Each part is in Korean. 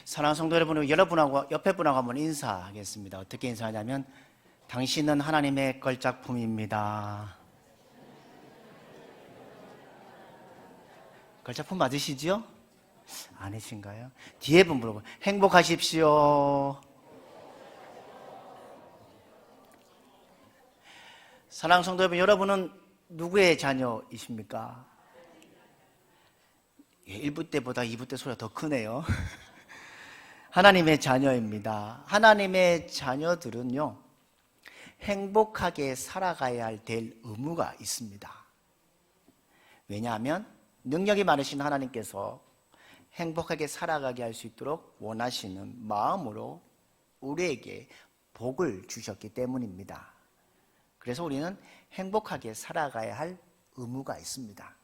사랑하는 성도 여러분, 여러분하고 옆에 분하고 한번 인사하겠습니다. 어떻게 인사하냐면, 당신은 하나님의 걸작품입니다. 걸작품 맞으시지요? 아니신가요? 뒤에 분 물어보고, 행복하십시오. 사랑하는 성도 여러분, 여러분은 누구의 자녀이십니까? 1부 때보다 2부 때 소리가 더 크네요. 하나님의 자녀입니다. 하나님의 자녀들은요, 행복하게 살아가야 될 의무가 있습니다. 왜냐하면 능력이 많으신 하나님께서 행복하게 살아가게 할 수 있도록 원하시는 마음으로 우리에게 복을 주셨기 때문입니다. 그래서 우리는 행복하게 살아가야 할 의무가 있습니다.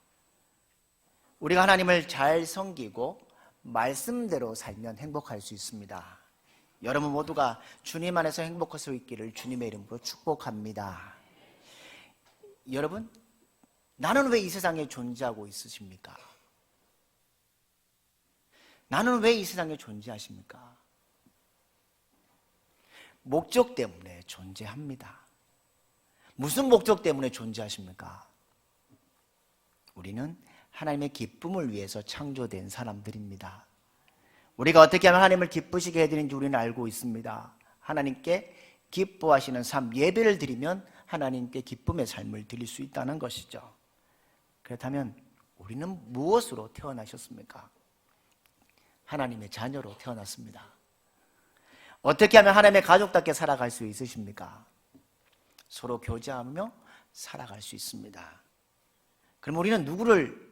우리가 하나님을 잘 섬기고 말씀대로 살면 행복할 수 있습니다. 여러분 모두가 주님 안에서 행복할 수 있기를 주님의 이름으로 축복합니다. 여러분, 나는 왜 이 세상에 존재하고 있으십니까? 나는 왜 이 세상에 존재하십니까? 목적 때문에 존재합니다. 무슨 목적 때문에 존재하십니까? 우리는 하나님의 기쁨을 위해서 창조된 사람들입니다. 우리가 어떻게 하면 하나님을 기쁘시게 해드리는지 우리는 알고 있습니다. 하나님께 기뻐하시는 삶, 예배를 드리면 하나님께 기쁨의 삶을 드릴 수 있다는 것이죠. 그렇다면 우리는 무엇으로 태어나셨습니까? 하나님의 자녀로 태어났습니다. 어떻게 하면 하나님의 가족답게 살아갈 수 있으십니까? 서로 교제하며 살아갈 수 있습니다. 그럼 우리는 누구를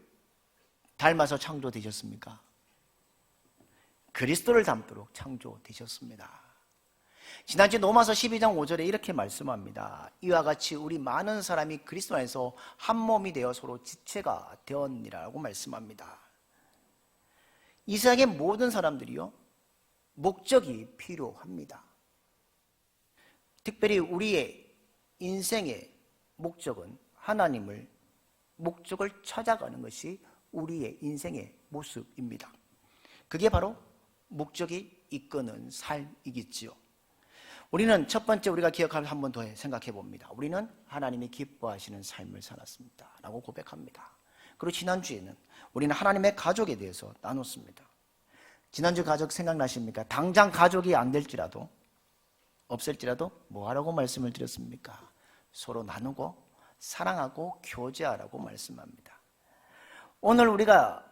닮아서 창조되셨습니까? 그리스도를 닮도록 창조되셨습니다. 지난주 로마서 12장 5절에 이렇게 말씀합니다. 이와 같이 우리 많은 사람이 그리스도 안에서 한 몸이 되어 서로 지체가 되었니라고 말씀합니다. 이 세상의 모든 사람들이요, 목적이 필요합니다. 특별히 우리의 인생의 목적은 하나님을 목적을 찾아가는 것이 우리의 인생의 모습입니다. 그게 바로 목적이 이끄는 삶이겠지요. 우리는 첫 번째 우리가 기억하면 한 번 더 생각해 봅니다. 우리는 하나님이 기뻐하시는 삶을 살았습니다 라고 고백합니다. 그리고 지난주에는 우리는 하나님의 가족에 대해서 나눴습니다. 지난주 가족 생각나십니까? 당장 가족이 안 될지라도, 없을지라도 뭐 하라고 말씀을 드렸습니까? 서로 나누고 사랑하고 교제하라고 말씀합니다. 오늘 우리가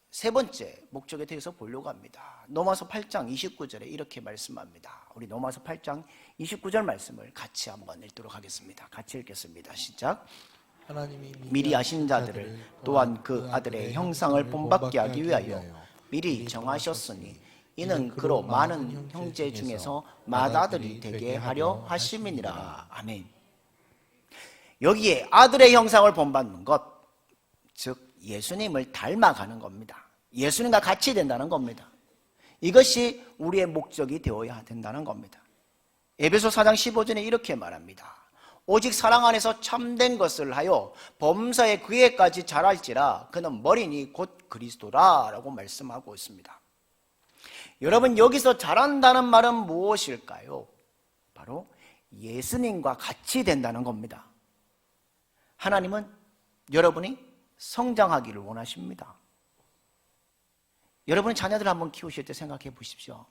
세 번째 목적에 대해서 보려고 합니다. 로마서 8장 29절에 이렇게 말씀합니다. 우리 로마서 8장 29절 말씀을 같이 한번 읽도록 하겠습니다. 같이 읽겠습니다. 시작. 하나님이 미리 아신 자들을 또한 그 아들의 형상을 본받게 하기 위하여 미리 정하셨으니 이는 그로 많은 형제 중에서 맏아들이 되게 하려 하심이니라. 아멘. 여기에 아들의 형상을 본받는 것, 즉 예수님을 닮아가는 겁니다. 예수님과 같이 된다는 겁니다. 이것이 우리의 목적이 되어야 된다는 겁니다. 에베소 4장 15절에 이렇게 말합니다. 오직 사랑 안에서 참된 것을 하여 범사의 그에까지 자랄지라 그는 머리니 곧 그리스도라 라고 말씀하고 있습니다. 여러분, 여기서 자란다는 말은 무엇일까요? 바로 예수님과 같이 된다는 겁니다. 하나님은 여러분이 성장하기를 원하십니다. 여러분의 자녀들을 한번 키우실 때 생각해 보십시오.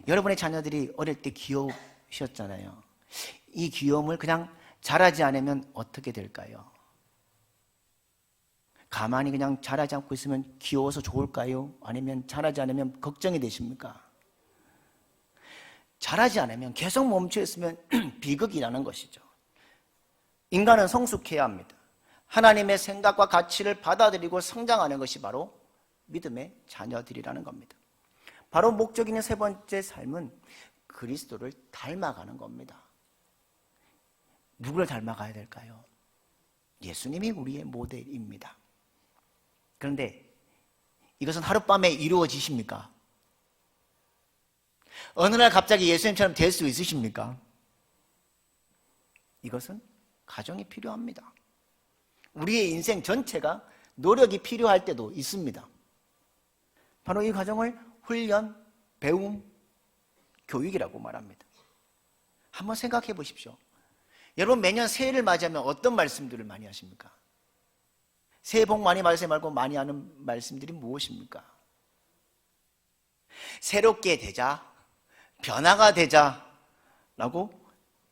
여러분의 자녀들이 어릴 때 귀여우셨잖아요. 이 귀여움을 그냥 자라지 않으면 어떻게 될까요? 가만히 그냥 자라지 않고 있으면 귀여워서 좋을까요? 아니면 자라지 않으면 걱정이 되십니까? 자라지 않으면 계속 멈춰 있으면 비극이라는 것이죠. 인간은 성숙해야 합니다. 하나님의 생각과 가치를 받아들이고 성장하는 것이 바로 믿음의 자녀들이라는 겁니다. 바로 목적 있는 세 번째 삶은 그리스도를 닮아가는 겁니다. 누구를 닮아가야 될까요? 예수님이 우리의 모델입니다. 그런데 이것은 하룻밤에 이루어지십니까? 어느 날 갑자기 예수님처럼 될 수 있으십니까? 이것은 가정이 필요합니다. 우리의 인생 전체가 노력이 필요할 때도 있습니다. 바로 이 과정을 훈련, 배움, 교육이라고 말합니다. 한번 생각해 보십시오. 여러분 매년 새해를 맞이하면 어떤 말씀들을 많이 하십니까? 새해 복 많이 받으세요 말고 많이 하는 말씀들이 무엇입니까? 새롭게 되자, 변화가 되자 라고,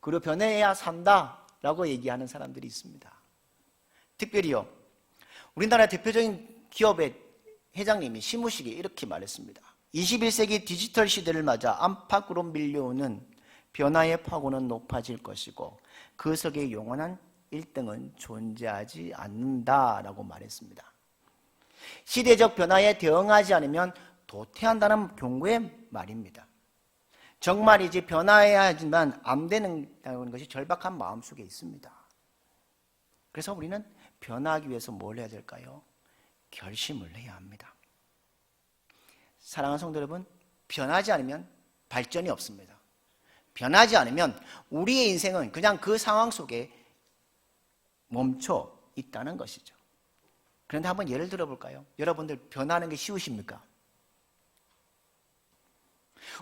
그리고 변해야 산다 라고 얘기하는 사람들이 있습니다. 특별히요, 우리나라 대표적인 기업의 회장님이 시무식에 이렇게 말했습니다. 21세기 디지털 시대를 맞아 안팎으로 밀려오는 변화의 파고는 높아질 것이고 그 속에 영원한 1등은 존재하지 않는다라고 말했습니다. 시대적 변화에 대응하지 않으면 도태한다는 경고의 말입니다. 정말이지 변화해야 하지만 안 되는 것이 절박한 마음속에 있습니다. 그래서 우리는 변화하기 위해서 뭘 해야 될까요? 결심을 해야 합니다. 사랑하는 성도 여러분, 변하지 않으면 발전이 없습니다. 변하지 않으면 우리의 인생은 그냥 그 상황 속에 멈춰 있다는 것이죠. 그런데 한번 예를 들어볼까요? 여러분들 변하는 게 쉬우십니까?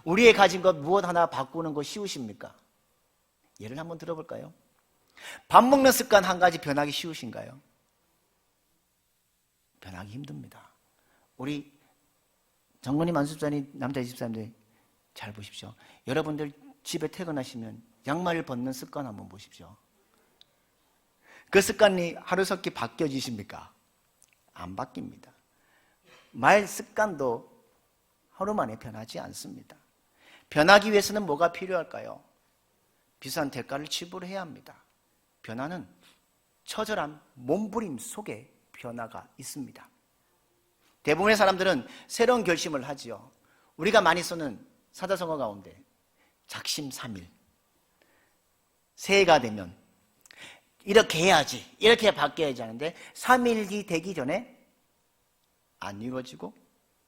우리의 가진 것 무엇 하나 바꾸는 거 쉬우십니까? 예를 한번 들어볼까요? 밥 먹는 습관 한 가지 변하기 쉬우신가요? 변하기 힘듭니다. 우리 정건희 만수사님, 남자 집사님들 잘 보십시오. 여러분들 집에 퇴근하시면 양말을 벗는 습관 한번 보십시오. 그 습관이 하루속히 바뀌어지십니까? 안 바뀝니다. 말 습관도 하루 만에 변하지 않습니다. 변하기 위해서는 뭐가 필요할까요? 비싼 대가를 지불해야 합니다. 변화는 처절한 몸부림 속에 변화가 있습니다. 대부분의 사람들은 새로운 결심을 하지요. 우리가 많이 쓰는 사자성어 가운데 작심삼일, 새해가 되면 이렇게 해야지, 이렇게 바뀌어야지 하는데 3일이 되기 전에 안 이루어지고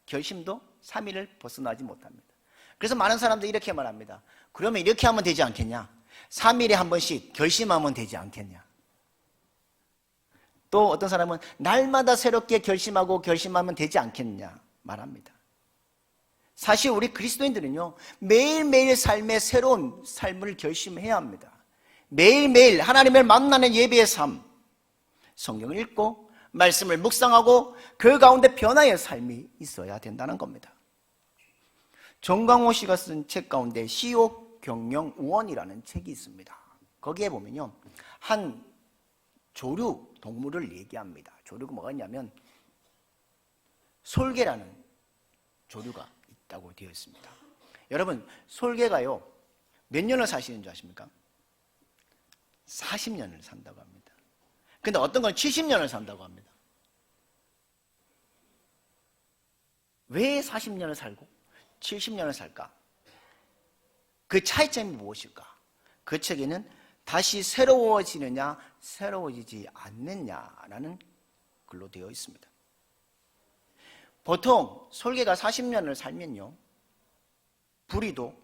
결심도 3일을 벗어나지 못합니다. 그래서 많은 사람들이 이렇게 말합니다. 그러면 이렇게 하면 되지 않겠냐? 3일에 한 번씩 결심하면 되지 않겠냐? 또 어떤 사람은 날마다 새롭게 결심하고 결심하면 되지 않겠느냐 말합니다. 사실 우리 그리스도인들은요, 매일매일 삶의 새로운 삶을 결심해야 합니다. 매일매일 하나님을 만나는 예배의 삶, 성경을 읽고 말씀을 묵상하고 그 가운데 변화의 삶이 있어야 된다는 겁니다. 정광호 씨가 쓴 책 가운데 시옥 경영 우원이라는 책이 있습니다. 거기에 보면요, 한 조류 동물을 얘기합니다. 조류가 뭐가 있냐면 솔개라는 조류가 있다고 되어 있습니다. 여러분, 솔개가요 몇 년을 사시는 줄 아십니까? 40년을 산다고 합니다. 근데 어떤 건 70년을 산다고 합니다. 왜 40년을 살고 70년을 살까? 그 차이점이 무엇일까? 그 책에는 다시 새로워지느냐 새로워지지 않느냐라는 글로 되어 있습니다. 보통 솔개가 40년을 살면요, 부리도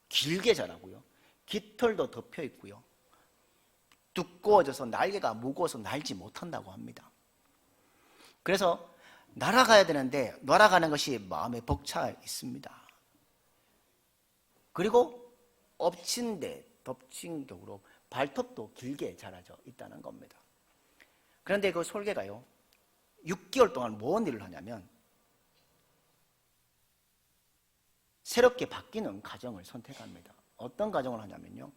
길게 자라고요, 깃털도 덮여 있고요, 두꺼워져서 날개가 무거워서 날지 못한다고 합니다. 그래서 날아가야 되는데 날아가는 것이 마음에 벅차 있습니다. 그리고 엎친 데 덮친 격으로 발톱도 길게 자라져 있다는 겁니다. 그런데 그 솔개가요 6개월 동안 무슨 일을 하냐면 새롭게 바뀌는 과정을 선택합니다. 어떤 과정을 하냐면요,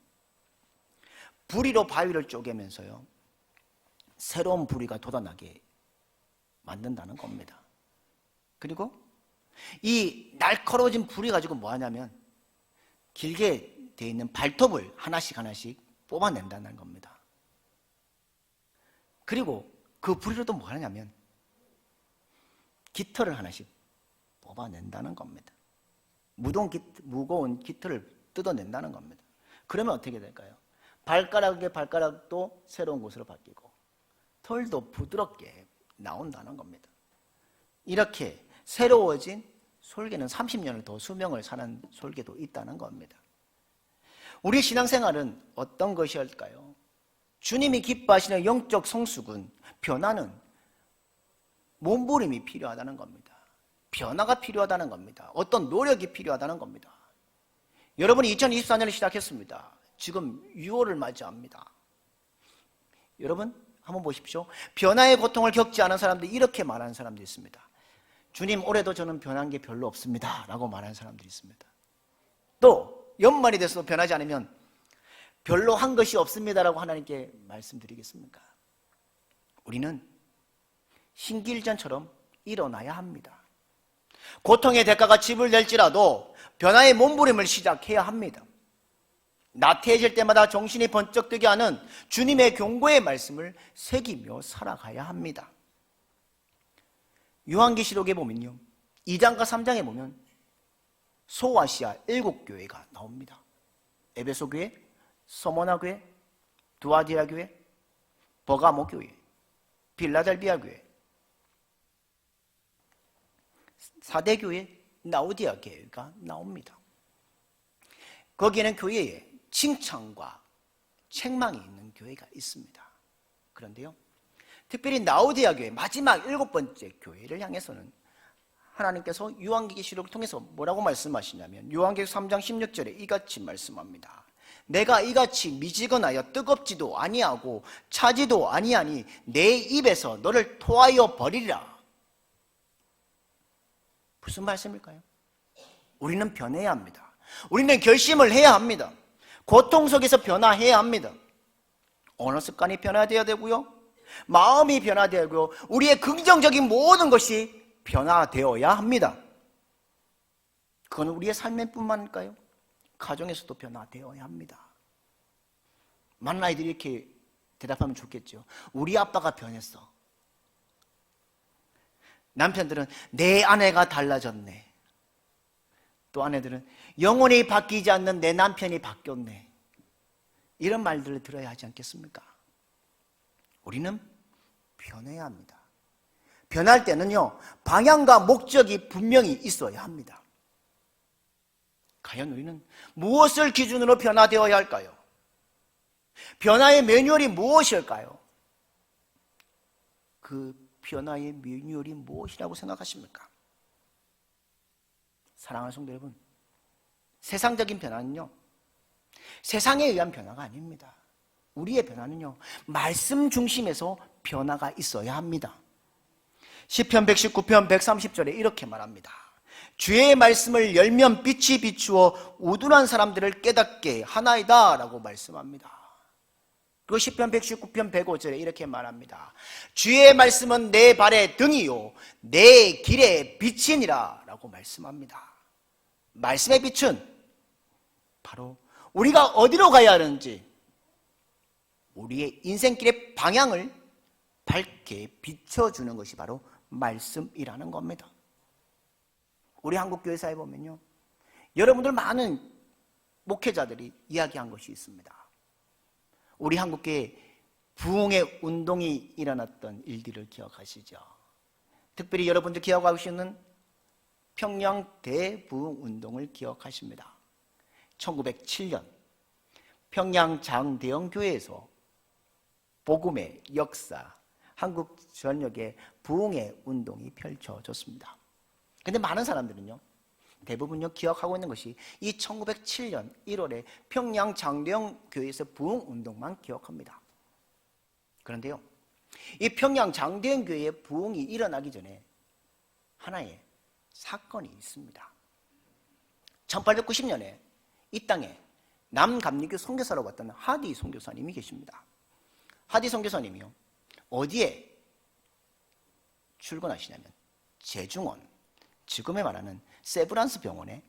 부리로 바위를 쪼개면서요 새로운 부리가 돋아나게 만든다는 겁니다. 그리고 이 날카로워진 부리 가지고 뭐 하냐면 길게 되어 있는 발톱을 하나씩 뽑아낸다는 겁니다. 그리고 그 부리로 또 뭐 하냐면 깃털을 하나씩 뽑아낸다는 겁니다. 무거운 깃털을 뜯어낸다는 겁니다. 그러면 어떻게 될까요? 발가락도 새로운 곳으로 바뀌고 털도 부드럽게 나온다는 겁니다. 이렇게 새로워진 솔개는 30년을 더 수명을 사는 솔개도 있다는 겁니다. 우리 신앙생활은 어떤 것이었을까요? 주님이 기뻐하시는 영적 성숙은, 변화는 몸부림이 필요하다는 겁니다. 변화가 필요하다는 겁니다. 어떤 노력이 필요하다는 겁니다. 여러분이 2024년을 시작했습니다. 지금 6월을 맞이합니다. 여러분 한번 보십시오. 변화의 고통을 겪지 않은 사람들이 이렇게 말하는 사람들이 있습니다. 주님, 올해도 저는 변한 게 별로 없습니다 라고 말하는 사람들이 있습니다. 또 연말이 돼서 변하지 않으면 별로 한 것이 없습니다라고 하나님께 말씀드리겠습니까? 우리는 신길전처럼 일어나야 합니다. 고통의 대가가 지불될지라도 변화의 몸부림을 시작해야 합니다. 나태해질 때마다 정신이 번쩍 뜨게 하는 주님의 경고의 말씀을 새기며 살아가야 합니다. 요한계시록에 보면요, 2장과 3장에 보면 소아시아 7교회가 나옵니다. 에베소 교회, 서모나 교회, 두아디라 교회, 버가모 교회, 빌라델비아 교회, 사대교회, 라오디아 교회가 나옵니다. 거기에는 교회에 칭찬과 책망이 있는 교회가 있습니다. 그런데요, 특별히 라오디아 교회 마지막 7번째 교회를 향해서는 하나님께서 요한계시록을 통해서 뭐라고 말씀하시냐면 요한계시록 3장 16절에 이같이 말씀합니다. 내가 이같이 미지근하여 뜨겁지도 아니하고 차지도 아니하니 내 입에서 너를 토하여 버리리라. 무슨 말씀일까요? 우리는 변해야 합니다. 우리는 결심을 해야 합니다. 고통 속에서 변화해야 합니다. 언어 습관이 변화되어야 되고요, 마음이 변화되어야 되고요, 우리의 긍정적인 모든 것이 변화되어야 합니다. 그건 우리의 삶의 뿐만일까요? 가정에서도 변화되어야 합니다. 많은 아이들이 이렇게 대답하면 좋겠죠. 우리 아빠가 변했어. 남편들은 내 아내가 달라졌네. 또 아내들은 영원히 바뀌지 않는 내 남편이 바뀌었네. 이런 말들을 들어야 하지 않겠습니까? 우리는 변해야 합니다. 변할 때는요, 방향과 목적이 분명히 있어야 합니다. 과연 우리는 무엇을 기준으로 변화되어야 할까요? 변화의 매뉴얼이 무엇일까요? 그 변화의 매뉴얼이 무엇이라고 생각하십니까? 사랑하는 성도 여러분, 세상적인 변화는요, 세상에 의한 변화가 아닙니다. 우리의 변화는요, 말씀 중심에서 변화가 있어야 합니다. 시편 119편 130절에 이렇게 말합니다. 주의 말씀을 열면 빛이 비추어 우둔한 사람들을 깨닫게 하나이다 라고 말씀합니다. 그리고 시편 119편 105절에 이렇게 말합니다. 주의 말씀은 내 발의 등이요 내 길의 빛이니라 라고 말씀합니다. 말씀의 빛은 바로 우리가 어디로 가야 하는지, 우리의 인생길의 방향을 밝게 비춰주는 것이 바로 말씀이라는 겁니다. 우리 한국교회사에 보면요, 여러분들 많은 목회자들이 이야기한 것이 있습니다. 우리 한국교회 부흥의 운동이 일어났던 일들을 기억하시죠? 특별히 여러분들 기억하고 있는 평양 대부흥운동을 기억하십니다. 1907년 평양 장대영교회에서 복음의 역사, 한국 전역의 부흥의 운동이 펼쳐졌습니다. 그런데 많은 사람들은요, 대부분요 기억하고 있는 것이 이 1907년 1월에 평양 장대영 교회에서 부흥 운동만 기억합니다. 그런데요, 이 평양 장대영 교회의 부흥이 일어나기 전에 하나의 사건이 있습니다. 1890년에 이 땅에 남감리교 선교사로 왔던 하디 선교사님이 계십니다. 하디 선교사님이요, 어디에 출근하시냐면 제중원, 지금에 말하는 세브란스 병원에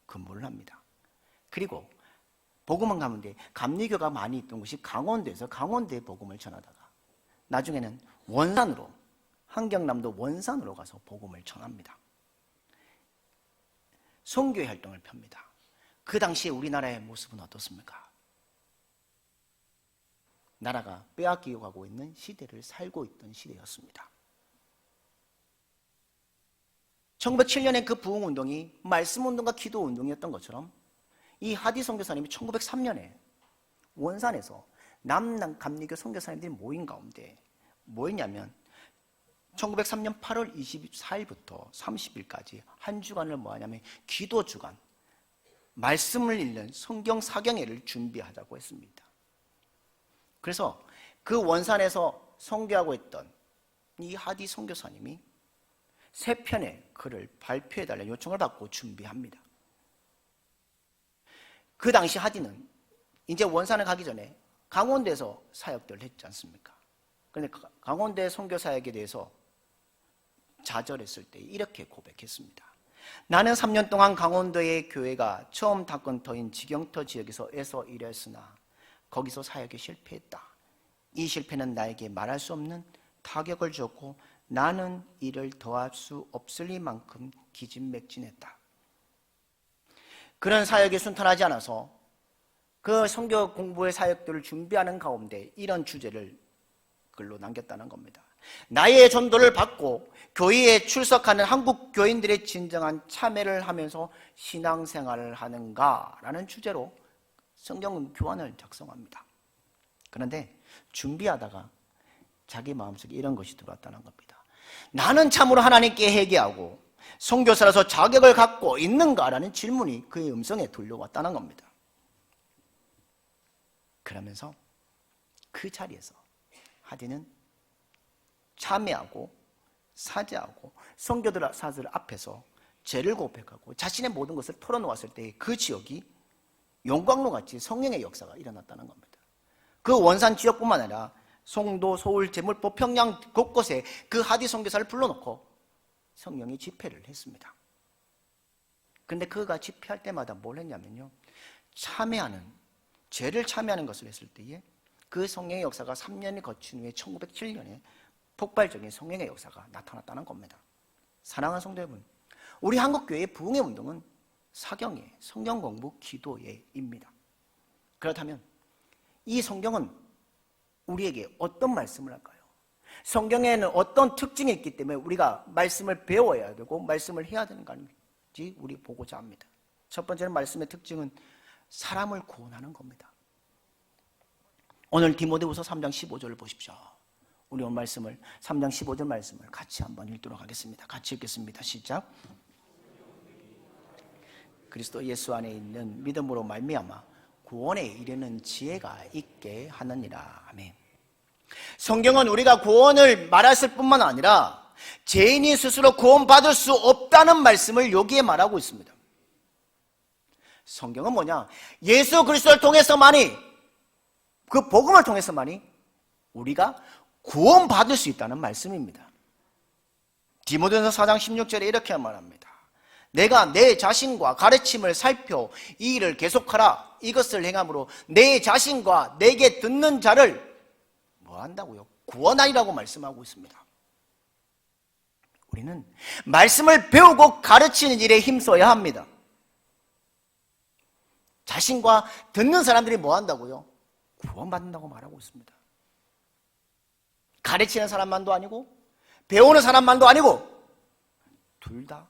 근무를 합니다. 그리고 복음은 가운데 감리교가 많이 있던 곳이 강원도에서 강원도에 복음을 전하다가 나중에는 원산으로, 한경남도 원산으로 가서 복음을 전합니다. 선교회 활동을 펴니다. 그 당시에 우리나라의 모습은 어떻습니까? 나라가 빼앗기고 가고 있는 시대를 살고 있던 시대였습니다. 1907년에 그 부흥운동이 말씀운동과 기도운동이었던 것처럼 이 하디 선교사님이 1903년에 원산에서 남남감리교 선교사님들이 모인 가운데 뭐였냐면 1903년 8월 24일부터 30일까지 한 주간을 뭐 하냐면 기도 주간, 말씀을 읽는 성경 사경회를 준비하자고 했습니다. 그래서 그 원산에서 선교하고 있던 이 하디 선교사님이 3편의 글을 발표해달라는 요청을 받고 준비합니다. 그 당시 하디는 이제 원산에 가기 전에 강원도에서 사역들을 했지 않습니까? 그런데 강원도의 선교 사역에 대해서 좌절했을 때 이렇게 고백했습니다. 나는 3년 동안 강원도의 교회가 처음 닦은 터인 지경터 지역에서 일했으나 거기서 사역에 실패했다. 이 실패는 나에게 말할 수 없는 타격을 줬고 나는 이를 더할 수 없을리만큼 기진맥진했다. 그런 사역이 순탄하지 않아서 그 선교 공부의 사역들을 준비하는 가운데 이런 주제를 글로 남겼다는 겁니다. 나의 전도를 받고 교회에 출석하는 한국 교인들의 진정한 참여를 하면서 신앙생활을 하는가라는 주제로 성경 교환을 작성합니다. 그런데 준비하다가 자기 마음속에 이런 것이 들어왔다는 겁니다. 나는 참으로 하나님께 회개하고 선교사라서 자격을 갖고 있는가라는 질문이 그의 음성에 들려왔다는 겁니다. 그러면서 그 자리에서 하디는 참회하고 사죄하고 선교사들 앞에서 죄를 고백하고 자신의 모든 것을 털어놓았을 때 그 지역이 용광로 같이 성령의 역사가 일어났다는 겁니다. 그 원산 지역뿐만 아니라 송도, 서울, 제물포, 평양 곳곳에 그 하디 선교사를 불러놓고 성령이 집회를 했습니다. 그런데 그가 집회할 때마다 뭘 했냐면요, 참회하는, 죄를 참회하는 것을 했을 때에 그 성령의 역사가 3년이 거친 후에 1907년에 폭발적인 성령의 역사가 나타났다는 겁니다. 사랑하는 성도 여러분, 우리 한국교회의 부흥의 운동은 사경회, 성경 공부, 기도회입니다. 그렇다면 이 성경은 우리에게 어떤 말씀을 할까요? 성경에는 어떤 특징이 있기 때문에 우리가 말씀을 배워야 되고 말씀을 해야 되는 건지 우리 보고자 합니다. 첫 번째는 말씀의 특징은 사람을 구원하는 겁니다. 오늘 디모데후서 3장 15절을 보십시오. 우리 오늘 말씀을 3장 15절 말씀을 같이 한번 읽도록 하겠습니다. 같이 읽겠습니다. 시작. 그리스도 예수 안에 있는 믿음으로 말미암아 구원에 이르는 지혜가 있게 하느니라. 아멘. 성경은 우리가 구원을 말했을 뿐만 아니라 죄인이 스스로 구원받을 수 없다는 말씀을 여기에 말하고 있습니다. 성경은 뭐냐? 예수 그리스도를 통해서만이, 그 복음을 통해서만이 우리가 구원받을 수 있다는 말씀입니다. 디모데후서 4장 16절에 이렇게 말합니다. 내가 내 자신과 가르침을 살펴 이 일을 계속하라. 이것을 행함으로 내 자신과 내게 듣는 자를 뭐 한다고요? 구원하리라고 말씀하고 있습니다. 우리는 말씀을 배우고 가르치는 일에 힘써야 합니다. 자신과 듣는 사람들이 뭐 한다고요? 구원받는다고 말하고 있습니다. 가르치는 사람만도 아니고 배우는 사람만도 아니고 둘 다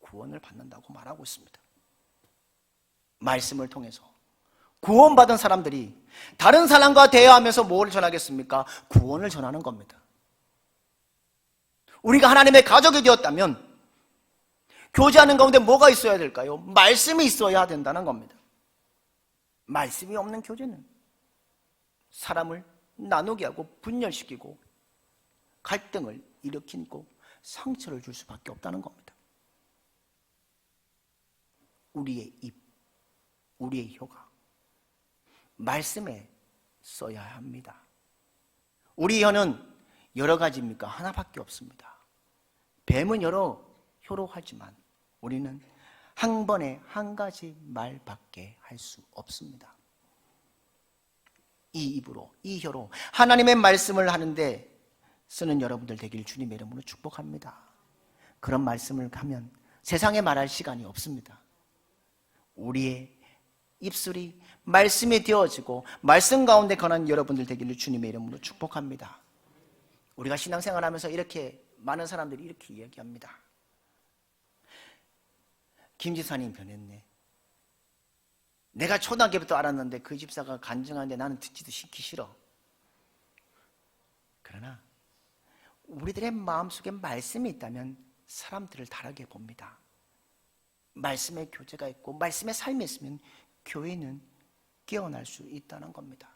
구원을 받는다고 말하고 있습니다. 말씀을 통해서 구원받은 사람들이 다른 사람과 대화하면서 뭘 전하겠습니까? 구원을 전하는 겁니다. 우리가 하나님의 가족이 되었다면 교제하는 가운데 뭐가 있어야 될까요? 말씀이 있어야 된다는 겁니다. 말씀이 없는 교제는 사람을 나누게 하고 분열시키고 갈등을 일으키고 상처를 줄 수밖에 없다는 겁니다. 우리의 입, 우리의 혀가 말씀에 써야 합니다. 우리 혀는 여러 가지입니까? 하나밖에 없습니다. 뱀은 여러 혀로 하지만 우리는 한 번에 한 가지 말밖에 할 수 없습니다. 이 입으로, 이 혀로 하나님의 말씀을 하는데 쓰는 여러분들 되길 주님의 이름으로 축복합니다. 그런 말씀을 하면 세상에 말할 시간이 없습니다. 우리의 입술이 말씀이 되어지고 말씀 가운데 거하는 여러분들 되기를 주님의 이름으로 축복합니다. 우리가 신앙생활하면서 이렇게 많은 사람들이 이렇게 이야기합니다. 김 집사님 변했네. 내가 초등학교부터 알았는데 그 집사가 간증하는데 나는 듣지도 싫기 싫어. 그러나 우리들의 마음속에 말씀이 있다면 사람들을 다르게 봅니다. 말씀의 교제가 있고 말씀의 삶이 있으면 교회는 깨어날 수 있다는 겁니다.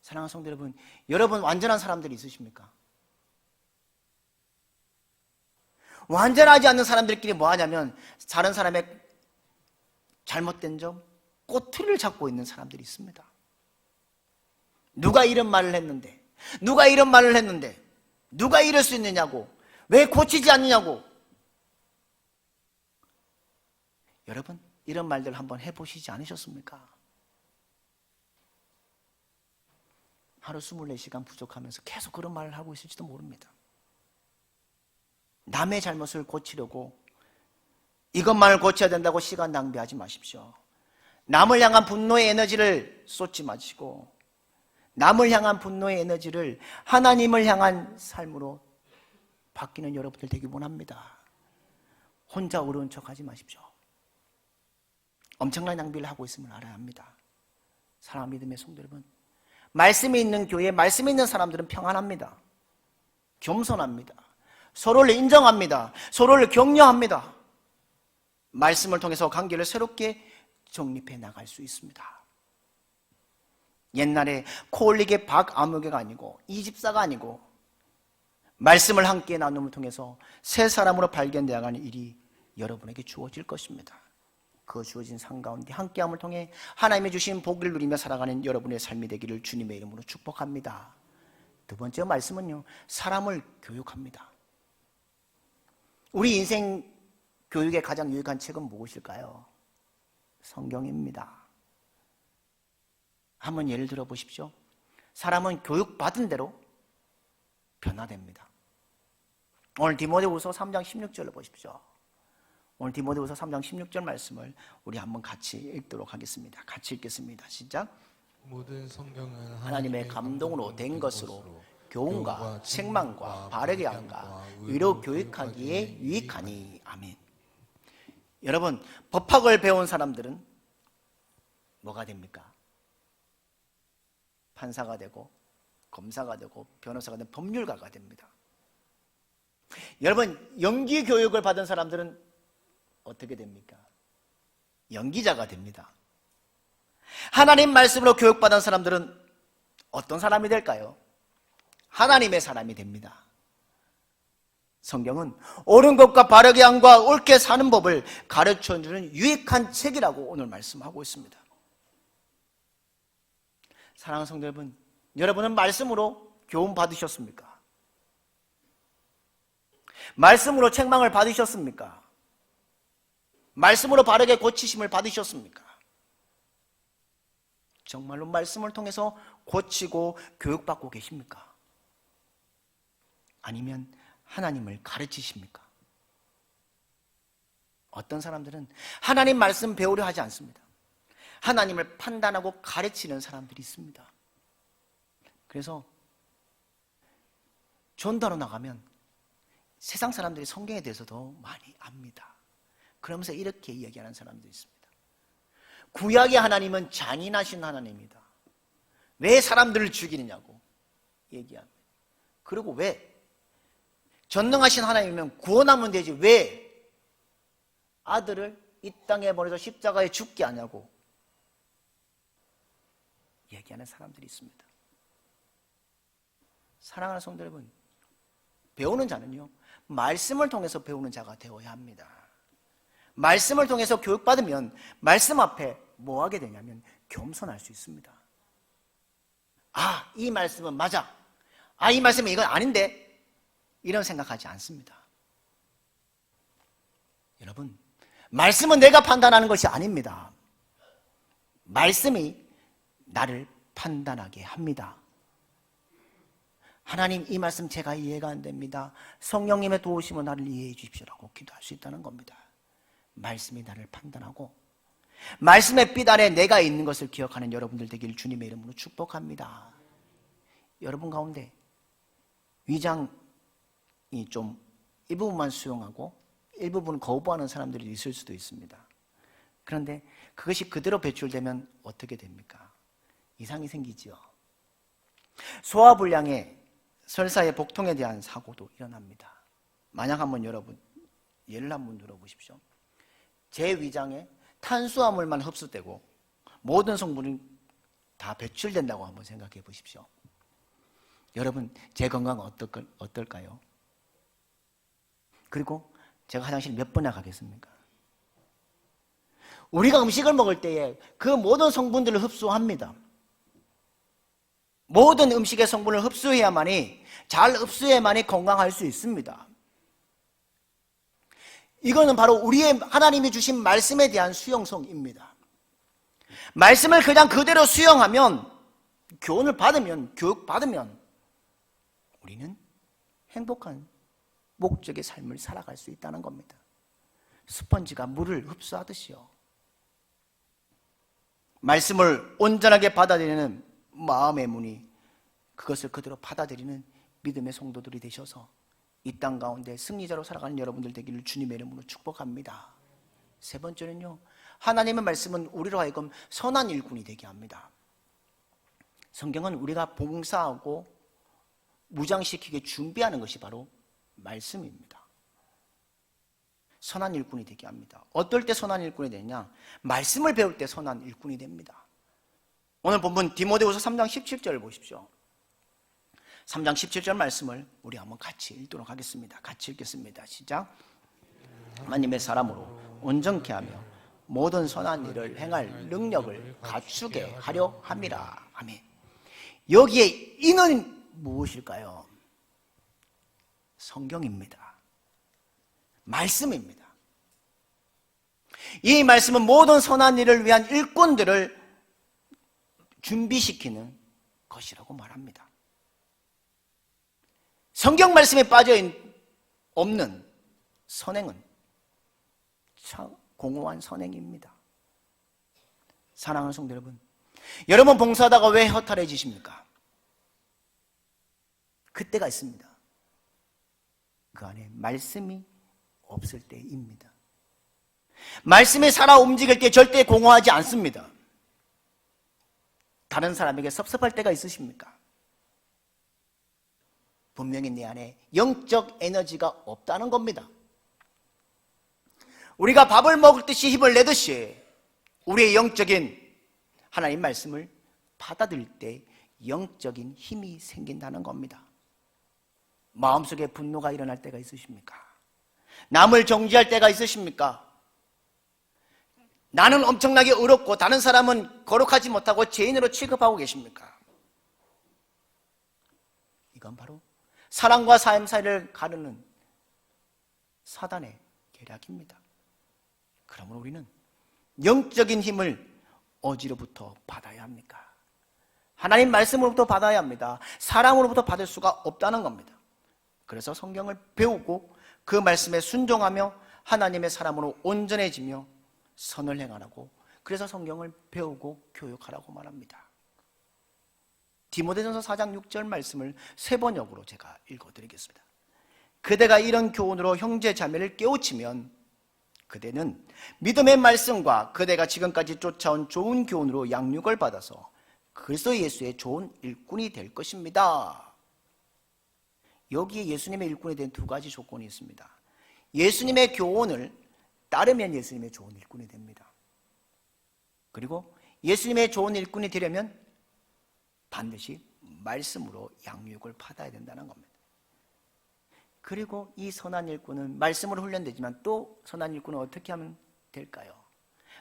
사랑하는 성도 여러분, 여러분 완전한 사람들이 있으십니까? 완전하지 않는 사람들끼리 뭐 하냐면 다른 사람의 잘못된 점, 꼬투리를 잡고 있는 사람들이 있습니다. 누가 이런 말을 했는데, 누가 이런 말을 했는데, 누가 이럴 수 있느냐고, 왜 고치지 않느냐고. 여러분, 이런 말들 한번 해보시지 않으셨습니까? 하루 24시간 부족하면서 계속 그런 말을 하고 있을지도 모릅니다. 남의 잘못을 고치려고 이것만을 고쳐야 된다고 시간 낭비하지 마십시오. 남을 향한 분노의 에너지를 쏟지 마시고 남을 향한 분노의 에너지를 하나님을 향한 삶으로 바뀌는 여러분들 되기 원합니다. 혼자 어려운 척하지 마십시오. 엄청난 낭비를 하고 있음을 알아야 합니다. 사랑하는 믿음의 성도 여러분, 말씀이 있는 교회에 말씀이 있는 사람들은 평안합니다. 겸손합니다. 서로를 인정합니다. 서로를 격려합니다. 말씀을 통해서 관계를 새롭게 정립해 나갈 수 있습니다. 옛날에 코올릭의 박아무개가 아니고 이집사가 아니고 말씀을 함께 나눔을 통해서 새 사람으로 발견되어 가는 일이 여러분에게 주어질 것입니다. 그 주어진 상 가운데 함께함을 통해 하나님의 주신 복을 누리며 살아가는 여러분의 삶이 되기를 주님의 이름으로 축복합니다. 두 번째 말씀은요, 사람을 교육합니다. 우리 인생 교육에 가장 유익한 책은 무엇일까요? 성경입니다. 한번 예를 들어 보십시오. 사람은 교육받은 대로 변화됩니다. 오늘 디모데후서 3장 16절을 보십시오. 오늘 디모데후서 3장 16절 말씀을 우리 한번 같이 읽도록 하겠습니다. 같이 읽겠습니다. 시작. 모든 성경은 하나님의 감동으로 된 것으로 교훈과 책망과 바르게 함과 의로 교육하기에 유익하니. 아멘. 여러분, 법학을 배운 사람들은 뭐가 됩니까? 판사가 되고 검사가 되고 변호사가 되고 법률가가 됩니다. 여러분, 연기 교육을 받은 사람들은 어떻게 됩니까? 연기자가 됩니다. 하나님 말씀으로 교육받은 사람들은 어떤 사람이 될까요? 하나님의 사람이 됩니다. 성경은 옳은 것과 바르게 함과 옳게 사는 법을 가르쳐주는 유익한 책이라고 오늘 말씀하고 있습니다. 사랑하는 성도 여러분, 여러분은 말씀으로 교훈 받으셨습니까? 말씀으로 책망을 받으셨습니까? 말씀으로 바르게 고치심을 받으셨습니까? 정말로 말씀을 통해서 고치고 교육받고 계십니까? 아니면 하나님을 가르치십니까? 어떤 사람들은 하나님 말씀 배우려 하지 않습니다. 하나님을 판단하고 가르치는 사람들이 있습니다. 그래서 전도로 나가면 세상 사람들이 성경에 대해서 더 많이 압니다. 그러면서 이렇게 이야기하는 사람도 있습니다. 구약의 하나님은 잔인하신 하나님이다. 왜 사람들을 죽이느냐고 얘기합니다. 그리고 왜 전능하신 하나님이면 구원하면 되지 왜 아들을 이 땅에 보내서 십자가에 죽게 하냐고 얘기하는 사람들이 있습니다. 사랑하는 성도 여러분, 배우는 자는요, 말씀을 통해서 배우는 자가 되어야 합니다. 말씀을 통해서 교육받으면 말씀 앞에 뭐 하게 되냐면 겸손할 수 있습니다. 아, 이 말씀은 맞아. 아, 이 말씀은 이건 아닌데. 이런 생각하지 않습니다. 여러분, 말씀은 내가 판단하는 것이 아닙니다. 말씀이 나를 판단하게 합니다. 하나님, 이 말씀 제가 이해가 안 됩니다. 성령님의 도우심으로 나를 이해해 주십시오라고 기도할 수 있다는 겁니다. 말씀이 나를 판단하고 말씀의 빛 아래 내가 있는 것을 기억하는 여러분들 되기를 주님의 이름으로 축복합니다. 여러분 가운데 위장이 좀 일부분만 수용하고 일부분 거부하는 사람들이 있을 수도 있습니다. 그런데 그것이 그대로 배출되면 어떻게 됩니까? 이상이 생기지요. 소화불량에 설사의 복통에 대한 사고도 일어납니다. 만약 한번 여러분 예를 한번 들어보십시오. 제 위장에 탄수화물만 흡수되고 모든 성분이 다 배출된다고 한번 생각해 보십시오. 여러분 제 건강은 어떨까요? 그리고 제가 화장실 몇 번이나 가겠습니까? 우리가 음식을 먹을 때에 그 모든 성분들을 흡수합니다. 모든 음식의 성분을 잘 흡수해야만이 건강할 수 있습니다. 이거는 바로 우리의 하나님이 주신 말씀에 대한 수용성입니다. 말씀을 그냥 그대로 수용하면, 교육받으면 우리는 행복한 목적의 삶을 살아갈 수 있다는 겁니다. 스펀지가 물을 흡수하듯이요. 말씀을 온전하게 받아들이는 마음의 문이, 그것을 그대로 받아들이는 믿음의 성도들이 되셔서 이 땅 가운데 승리자로 살아가는 여러분들 되기를 주님의 이름으로 축복합니다. 세 번째는요, 하나님의 말씀은 우리로 하여금 선한 일꾼이 되게 합니다. 성경은 우리가 봉사하고 무장시키게 준비하는 것이 바로 말씀입니다. 선한 일꾼이 되게 합니다. 어떨 때 선한 일꾼이 되느냐? 말씀을 배울 때 선한 일꾼이 됩니다. 오늘 본문 디모데후서 3장 17절을 보십시오. 3장 17절 말씀을 우리 한번 같이 읽도록 하겠습니다. 같이 읽겠습니다. 시작. 하나님의 사람으로 온전케 하며 모든 선한 일을 행할 능력을 갖추게 하려 함이라. 아멘. 여기에 이는 무엇일까요? 성경입니다. 말씀입니다. 이 말씀은 모든 선한 일을 위한 일꾼들을 준비시키는 것이라고 말합니다. 성경 말씀에 빠져 없는 선행은 참 공허한 선행입니다. 사랑하는 성도 여러분, 여러분 봉사하다가 왜 허탈해지십니까? 그때가 있습니다. 그 안에 말씀이 없을 때입니다. 말씀이 살아 움직일 때 절대 공허하지 않습니다. 다른 사람에게 섭섭할 때가 있으십니까? 분명히 내 안에 영적 에너지가 없다는 겁니다. 우리가 밥을 먹을 듯이 힘을 내듯이 우리의 영적인 하나님 말씀을 받아들일 때 영적인 힘이 생긴다는 겁니다. 마음속에 분노가 일어날 때가 있으십니까? 남을 정죄할 때가 있으십니까? 나는 엄청나게 의롭고 다른 사람은 거룩하지 못하고 죄인으로 취급하고 계십니까? 이건 바로 사랑과 삶 사이를 가르는 사단의 계략입니다. 그러므로 우리는 영적인 힘을 어디로부터 받아야 합니까? 하나님 말씀으로부터 받아야 합니다. 사람으로부터 받을 수가 없다는 겁니다. 그래서 성경을 배우고 그 말씀에 순종하며 하나님의 사람으로 온전해지며 선을 행하라고, 그래서 성경을 배우고 교육하라고 말합니다. 디모데전서 4장 6절 말씀을 세 번역으로 제가 읽어드리겠습니다. 그대가 이런 교훈으로 형제 자매를 깨우치면 그대는 믿음의 말씀과 그대가 지금까지 쫓아온 좋은 교훈으로 양육을 받아서 그리스도 예수의 좋은 일꾼이 될 것입니다. 여기에 예수님의 일꾼이 된 두 가지 조건이 있습니다. 예수님의 교훈을 따르면 예수님의 좋은 일꾼이 됩니다. 그리고 예수님의 좋은 일꾼이 되려면 반드시 말씀으로 양육을 받아야 된다는 겁니다. 그리고 이 선한 일꾼은 말씀으로 훈련되지만 또 선한 일꾼은 어떻게 하면 될까요?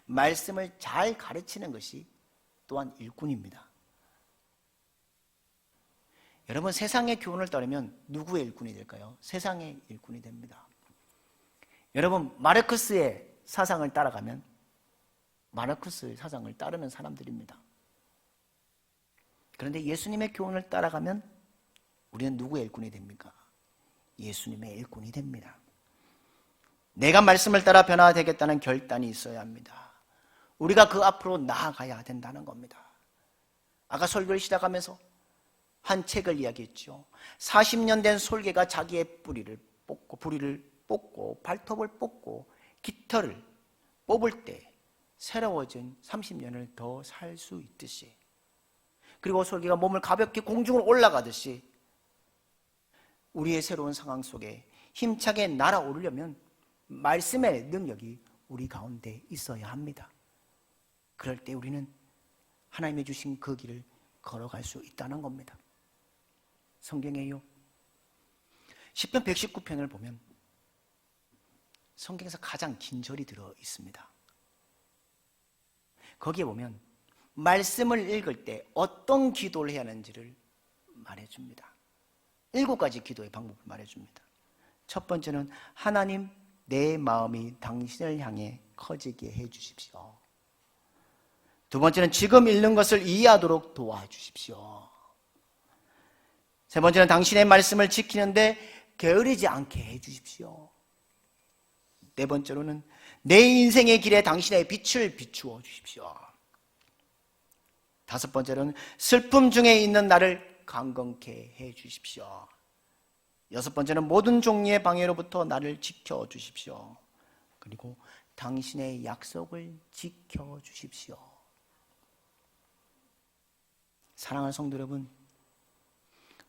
말씀을 잘 가르치는 것이 또한 일꾼입니다. 여러분, 세상의 교훈을 따르면 누구의 일꾼이 될까요? 세상의 일꾼이 됩니다. 여러분, 마르크스의 사상을 따라가면 마르크스의 사상을 따르는 사람들입니다. 그런데 예수님의 교훈을 따라가면 우리는 누구의 일꾼이 됩니까? 예수님의 일꾼이 됩니다. 내가 말씀을 따라 변화되겠다는 결단이 있어야 합니다. 우리가 그 앞으로 나아가야 된다는 겁니다. 아까 설교를 시작하면서 한 책을 이야기했죠. 40년 된 솔개가 자기의 부리를 뽑고 발톱을 뽑고 깃털을 뽑을 때 새로워진 30년을 더 살 수 있듯이, 그리고 솔개가 몸을 가볍게 공중으로 올라가듯이 우리의 새로운 상황 속에 힘차게 날아오르려면 말씀의 능력이 우리 가운데 있어야 합니다. 그럴 때 우리는 하나님이 주신 그 길을 걸어갈 수 있다는 겁니다. 성경에요, 시편 119편을 보면 성경에서 가장 긴 절이 들어 있습니다. 거기에 보면 말씀을 읽을 때 어떤 기도를 해야 하는지를 말해줍니다. 7가지 기도의 방법을 말해줍니다. 첫 번째는 하나님, 내 마음이 당신을 향해 커지게 해주십시오. 두 번째는 지금 읽는 것을 이해하도록 도와주십시오. 세 번째는 당신의 말씀을 지키는데 게으르지 않게 해주십시오. 네 번째로는 내 인생의 길에 당신의 빛을 비추어 주십시오. 다섯 번째로는 슬픔 중에 있는 나를 강건케 해 주십시오. 여섯 번째는 모든 종류의 방해로부터 나를 지켜 주십시오. 그리고 당신의 약속을 지켜 주십시오. 사랑하는 성도 여러분,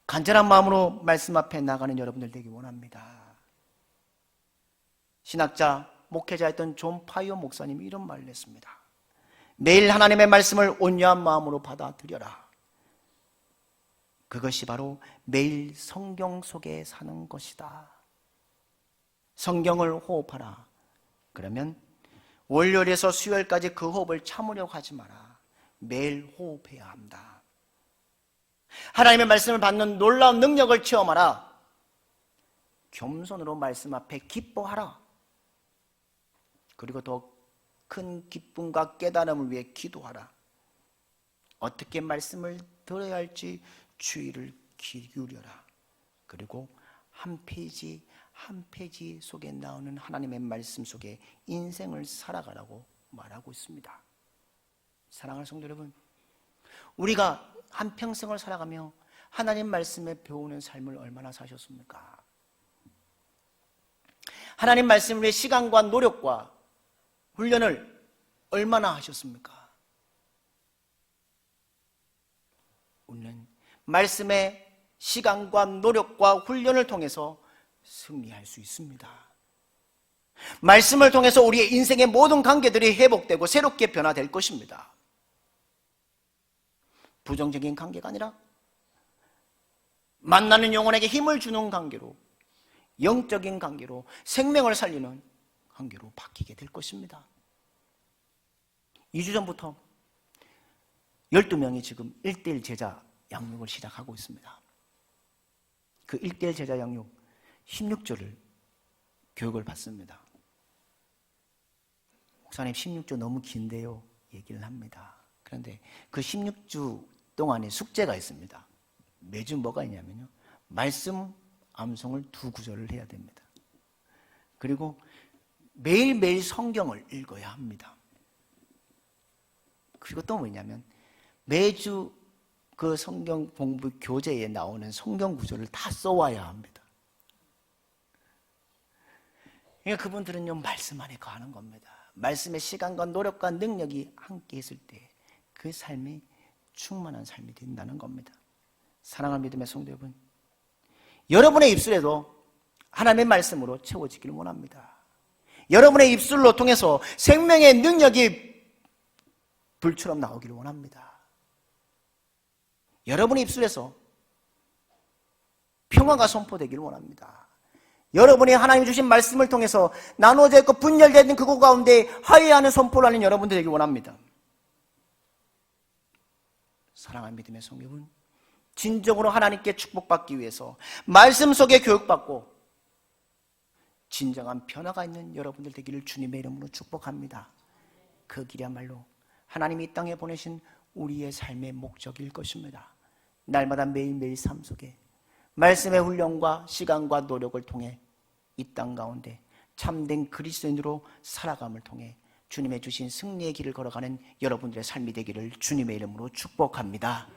간절한 마음으로 말씀 앞에 나가는 여러분들 되기 원합니다. 신학자, 목회자였던 존 파이어 목사님이 이런 말을 했습니다. 매일 하나님의 말씀을 온유한 마음으로 받아들여라. 그것이 바로 매일 성경 속에 사는 것이다. 성경을 호흡하라. 그러면 월요일에서 수요일까지 그 호흡을 참으려고 하지 마라. 매일 호흡해야 한다. 하나님의 말씀을 받는 놀라운 능력을 체험하라. 겸손으로 말씀 앞에 기뻐하라. 그리고 더 큰 기쁨과 깨달음을 위해 기도하라. 어떻게 말씀을 들어야 할지 주의를 기울여라. 그리고 한 페이지 한 페이지 속에 나오는 하나님의 말씀 속에 인생을 살아가라고 말하고 있습니다. 사랑하는 성도 여러분, 우리가 한평생을 살아가며 하나님 말씀에 배우는 삶을 얼마나 사셨습니까? 하나님 말씀을 위해 시간과 노력과 훈련을 얼마나 하셨습니까? 우리는 말씀의 시간과 노력과 훈련을 통해서 승리할 수 있습니다. 말씀을 통해서 우리의 인생의 모든 관계들이 회복되고 새롭게 변화될 것입니다. 부정적인 관계가 아니라 만나는 영혼에게 힘을 주는 관계로, 영적인 관계로, 생명을 살리는 관계로 바뀌게 될 것입니다. 2주 전부터 12명이 지금 1:1 제자 양육을 시작하고 있습니다. 그 1:1 제자 양육 16조를 교육을 받습니다. 목사님 16조 너무 긴데요 얘기를 합니다. 그런데 그 16주 동안에 숙제가 있습니다. 매주 뭐가 있냐면요, 말씀 암송을 2구절을 해야 됩니다. 그리고 매일매일 성경을 읽어야 합니다. 그리고 또 뭐냐면 매주 그 성경 공부 교재에 나오는 성경 구절을 다 써와야 합니다. 그러니까 그분들은요, 말씀 안에 거하는 겁니다. 말씀의 시간과 노력과 능력이 함께 있을 때 그 삶이 충만한 삶이 된다는 겁니다. 사랑하는 믿음의 성도 여러분, 여러분의 입술에도 하나님의 말씀으로 채워지기를 원합니다. 여러분의 입술로 통해서 생명의 능력이 불처럼 나오기를 원합니다. 여러분의 입술에서 평화가 선포되기를 원합니다. 여러분이 하나님 주신 말씀을 통해서 나누어져 있고 분열되어 있는 그곳 가운데 화해하는 선포를 하는 여러분들 되기 원합니다. 사랑하는 믿음의 성도 여러분, 진정으로 하나님께 축복받기 위해서 말씀 속에 교육받고 진정한 변화가 있는 여러분들 되기를 주님의 이름으로 축복합니다. 그 길이야말로 하나님이 이 땅에 보내신 우리의 삶의 목적일 것입니다. 날마다 매일매일 삶 속에 말씀의 훈련과 시간과 노력을 통해 이 땅 가운데 참된 그리스도인으로 살아감을 통해 주님의 주신 승리의 길을 걸어가는 여러분들의 삶이 되기를 주님의 이름으로 축복합니다.